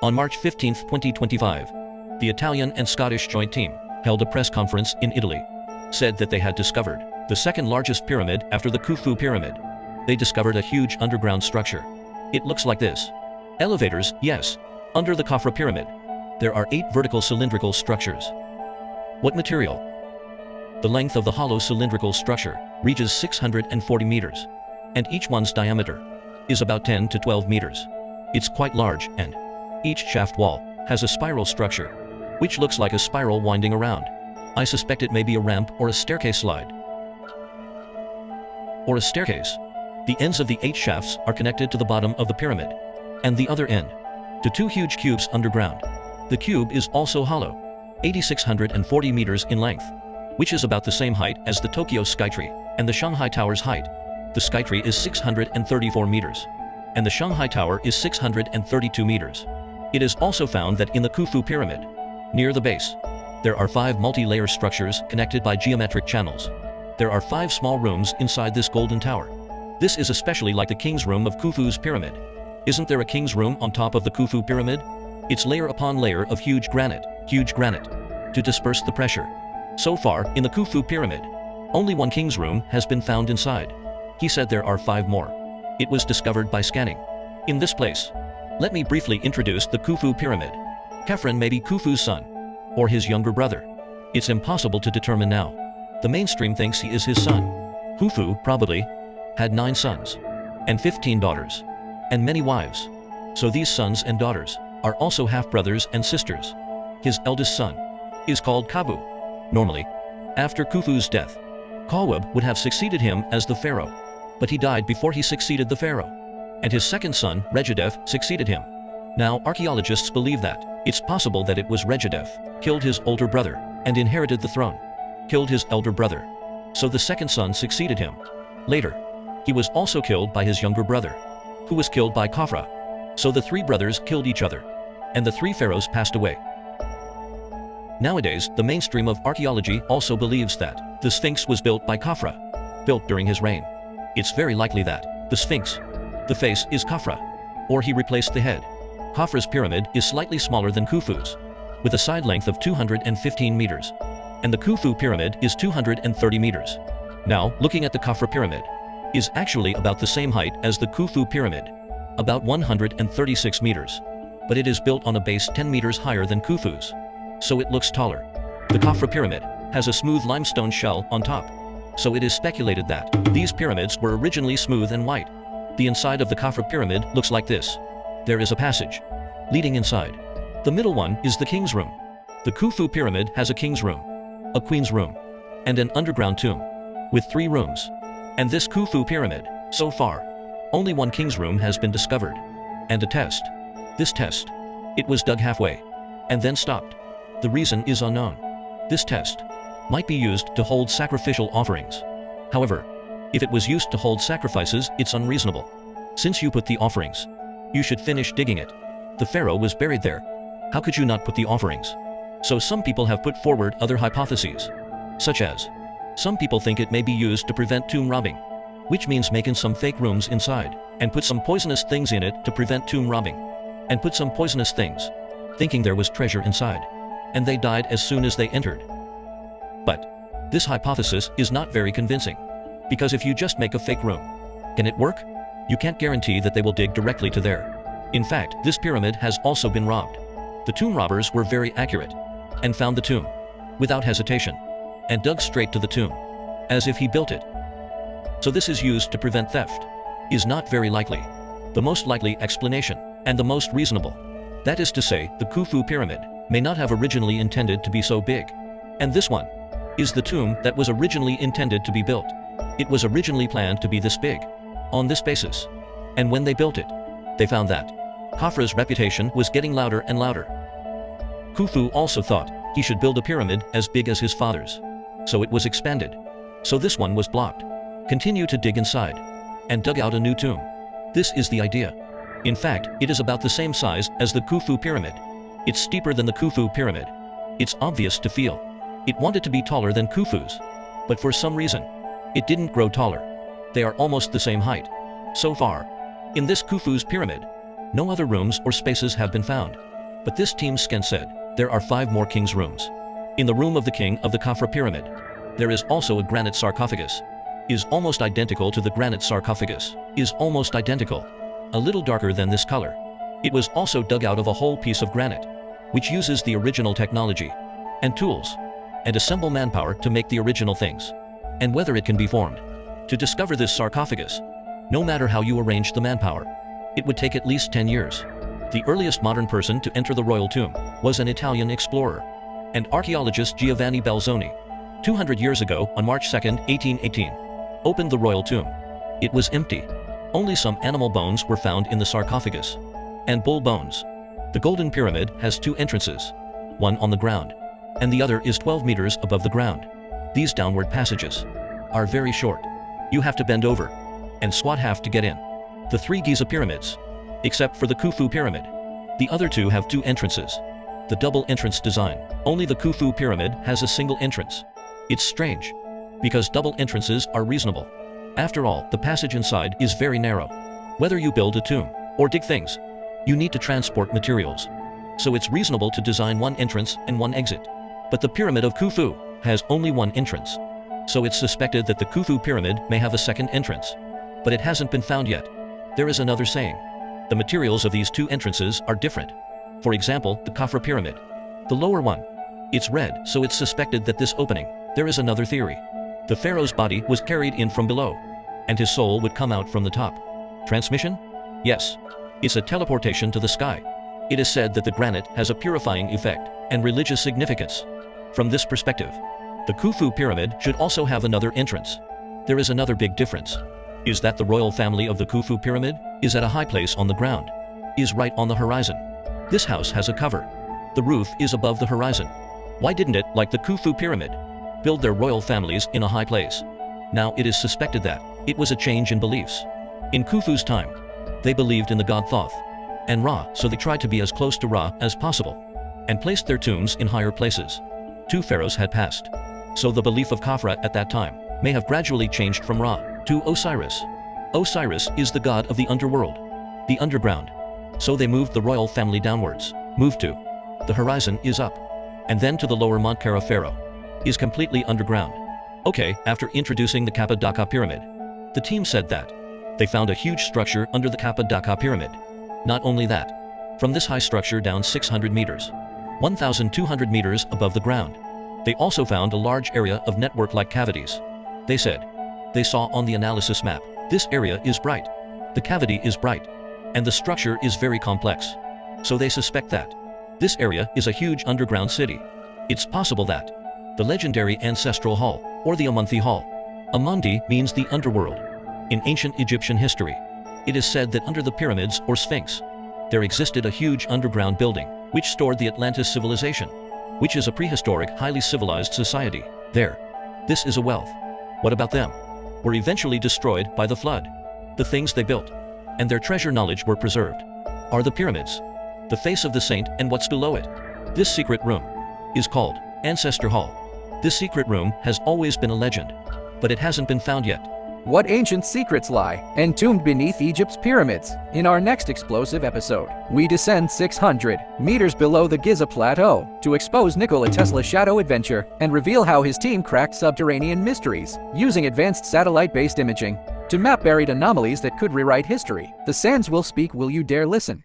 On March 15, 2025, the Italian and Scottish joint team held a press conference in Italy, said that they had discovered the second largest pyramid after the Khufu pyramid. They discovered a huge underground structure. It looks like this. Elevators, yes. Under the Khafra pyramid, there are 8 vertical cylindrical structures. What material? The length of the hollow cylindrical structure reaches 640 meters, and each one's diameter is about 10 to 12 meters. It's quite large, and each shaft wall has a spiral structure, which looks like a spiral winding around. I suspect it may be a ramp or a staircase slide. Or a staircase. The ends of the 8 shafts are connected to the bottom of the pyramid, and the other end to 2 huge cubes underground. The cube is also hollow, 8,640 meters in length, which is about the same height as the Tokyo Skytree and the Shanghai Tower's height. The Skytree is 634 meters, and the Shanghai Tower is 632 meters. It is also found that in the Khufu pyramid, near the base, there are 5 multi-layer structures connected by geometric channels. There are 5 small rooms inside this golden tower. This is especially like the king's room of Khufu's pyramid. Isn't there a king's room on top of the Khufu pyramid? It's layer upon layer of huge granite, to disperse the pressure. So far, in the Khufu pyramid, only 1 king's room has been found inside. He said there are 5 more. It was discovered by scanning. In this place, let me briefly introduce the Khufu pyramid. Khafra may be Khufu's son, or his younger brother. It's impossible to determine now. The mainstream thinks he is his son. Khufu, probably, had 9 sons, and 15 daughters, and many wives. So these sons and daughters are also half-brothers and sisters. His eldest son is called Kabu. Normally, after Khufu's death, Kawub would have succeeded him as the pharaoh, but he died before he succeeded the pharaoh, and his second son, Regedef, succeeded him. Now, archaeologists believe that it's possible that it was Regedef killed his older brother and inherited the throne, killed his elder brother, so the second son succeeded him. Later, he was also killed by his younger brother, who was killed by Khafra. So the 3 brothers killed each other, and the 3 pharaohs passed away. Nowadays, the mainstream of archaeology also believes that the Sphinx was built by Khafra, built during his reign. It's very likely that the Sphinx, the face is Khafra, or he replaced the head. Khafra's pyramid is slightly smaller than Khufu's, with a side length of 215 meters, and the Khufu pyramid is 230 meters. Now, looking at the Khafra pyramid, is actually about the same height as the Khufu pyramid, about 136 meters, but it is built on a base 10 meters higher than Khufu's, so it looks taller. The Khafra pyramid has a smooth limestone shell on top, so it is speculated that these pyramids were originally smooth and white. The inside of the Khafra pyramid looks like this. There is a passage leading inside. The middle one is the king's room. The Khufu pyramid has a king's room, a queen's room, and an underground tomb, with 3 rooms. And this Khufu pyramid, so far, only 1 king's room has been discovered. And a test. This test, it was dug halfway, and then stopped. The reason is unknown. This test might be used to hold sacrificial offerings. However, if it was used to hold sacrifices, it's unreasonable. Since you put the offerings, you should finish digging it. The pharaoh was buried there. How could you not put the offerings? So some people have put forward other hypotheses, such as, some people think it may be used to prevent tomb robbing, which means making some fake rooms inside, and put some poisonous things in it to prevent tomb robbing, and put some poisonous things, thinking there was treasure inside, and they died as soon as they entered. But this hypothesis is not very convincing, because if you just make a fake room, can it work? You can't guarantee that they will dig directly to there. In fact, this pyramid has also been robbed. The tomb robbers were very accurate, and found the tomb, without hesitation, and dug straight to the tomb, as if he built it. So this is used to prevent theft, is not very likely. The most likely explanation, and the most reasonable, that is to say, the Khufu pyramid may not have originally intended to be so big. And this one is the tomb that was originally intended to be built. It was originally planned to be this big, on this basis. And when they built it, they found that Khafra's reputation was getting louder and louder. Khufu also thought he should build a pyramid as big as his father's, so it was expanded. So this one was blocked. Continue to dig inside, and dug out a new tomb. This is the idea. In fact, it is about the same size as the Khufu pyramid. It's steeper than the Khufu pyramid. It's obvious to feel. It wanted to be taller than Khufu's, but for some reason, it didn't grow taller. They are almost the same height. So far, in this Khufu's pyramid, no other rooms or spaces have been found. But this team scan said, there are 5 more king's rooms. In the room of the king of the Khafra pyramid, there is also a granite sarcophagus. Is almost identical to the granite sarcophagus. Is almost identical. A little darker than this color. It was also dug out of a whole piece of granite, which uses the original technology and tools and assemble manpower to make the original things. And whether it can be formed. To discover this sarcophagus, no matter how you arrange the manpower, it would take at least 10 years. The earliest modern person to enter the royal tomb was an Italian explorer and archaeologist Giovanni Belzoni. 200 years ago, on March 2, 1818, opened the royal tomb. It was empty. Only some animal bones were found in the sarcophagus. And bull bones. The Golden Pyramid has 2 entrances. One on the ground, and the other is 12 meters above the ground. These downward passages are very short. You have to bend over and squat half to get in. The 3 Giza pyramids, except for the Khufu pyramid. The other 2 have 2 entrances. The double entrance design. Only the Khufu pyramid has a single entrance. It's strange, because double entrances are reasonable. After all, the passage inside is very narrow. Whether you build a tomb or dig things, you need to transport materials. So it's reasonable to design 1 entrance and 1 exit. But the pyramid of Khufu has only 1 entrance. So it's suspected that the Khufu pyramid may have a second entrance. But it hasn't been found yet. There is another saying. The materials of these 2 entrances are different. For example, the Khafra pyramid. The lower one. It's red, so it's suspected that this opening. There is another theory. The pharaoh's body was carried in from below, and his soul would come out from the top. Transmission? Yes. It's a teleportation to the sky. It is said that the granite has a purifying effect and religious significance. From this perspective, the Khufu pyramid should also have another entrance. There is another big difference. Is that the royal family of the Khufu pyramid is at a high place on the ground. Is right on the horizon. This house has a cover. The roof is above the horizon. Why didn't it, like the Khufu pyramid, build their royal families in a high place? Now it is suspected that it was a change in beliefs. In Khufu's time, they believed in the god Thoth and Ra, so they tried to be as close to Ra as possible and placed their tombs in higher places. 2 pharaohs had passed, so the belief of Khafra at that time may have gradually changed from Ra to Osiris. Osiris is the god of the underworld, the underground. So they moved the royal family downwards. Moved to. The horizon is up. And then to the lower Mount Kara pharaoh. Is completely underground. Okay, after introducing the Kappadaka pyramid, the team said that they found a huge structure under the Kappadaka pyramid. Not only that, from this high structure down 600 meters, 1,200 meters above the ground, they also found a large area of network-like cavities. They said, they saw on the analysis map, this area is bright. The cavity is bright. And the structure is very complex. So they suspect that this area is a huge underground city. It's possible that the legendary ancestral hall, or the Amundi hall. Amundi means the underworld. In ancient Egyptian history, it is said that under the pyramids or Sphinx, there existed a huge underground building, which stored the Atlantis civilization, which is a prehistoric, highly civilized society. There. This is a wealth. What about them? Were eventually destroyed by the flood. The things they built and their treasure knowledge were preserved. Are the pyramids, the face of the saint and what's below it. This secret room is called Ancestor Hall. This secret room has always been a legend, but it hasn't been found yet. What ancient secrets lie entombed beneath Egypt's pyramids? In our next explosive episode, we descend 600 meters below the Giza Plateau to expose Nikola Tesla's shadow adventure and reveal how his team cracked subterranean mysteries using advanced satellite-based imaging to map buried anomalies that could rewrite history. The sands will speak. Will you dare listen?